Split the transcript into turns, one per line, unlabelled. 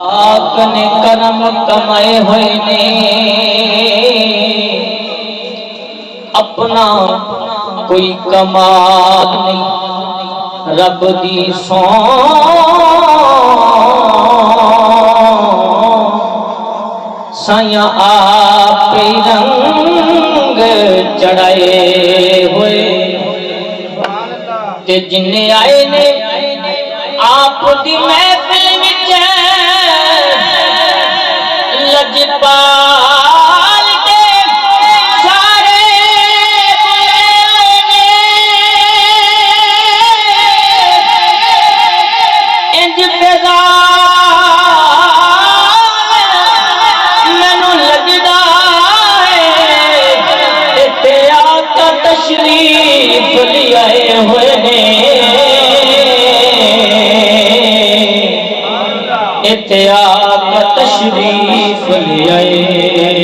آق نے کرم کمائے ہوئے نے اپنا کوئی کمال نہیں رب دی سون سایاں آپ رنگ چڑھائے ہوئے تے جنہیں آئے نے آپ دی محفل وچ لجپال دے سارے انج فضا مینوں لگدا ہے تے آقا تشریف لے آئے ہوئے نے اتیا تشریف لے آئے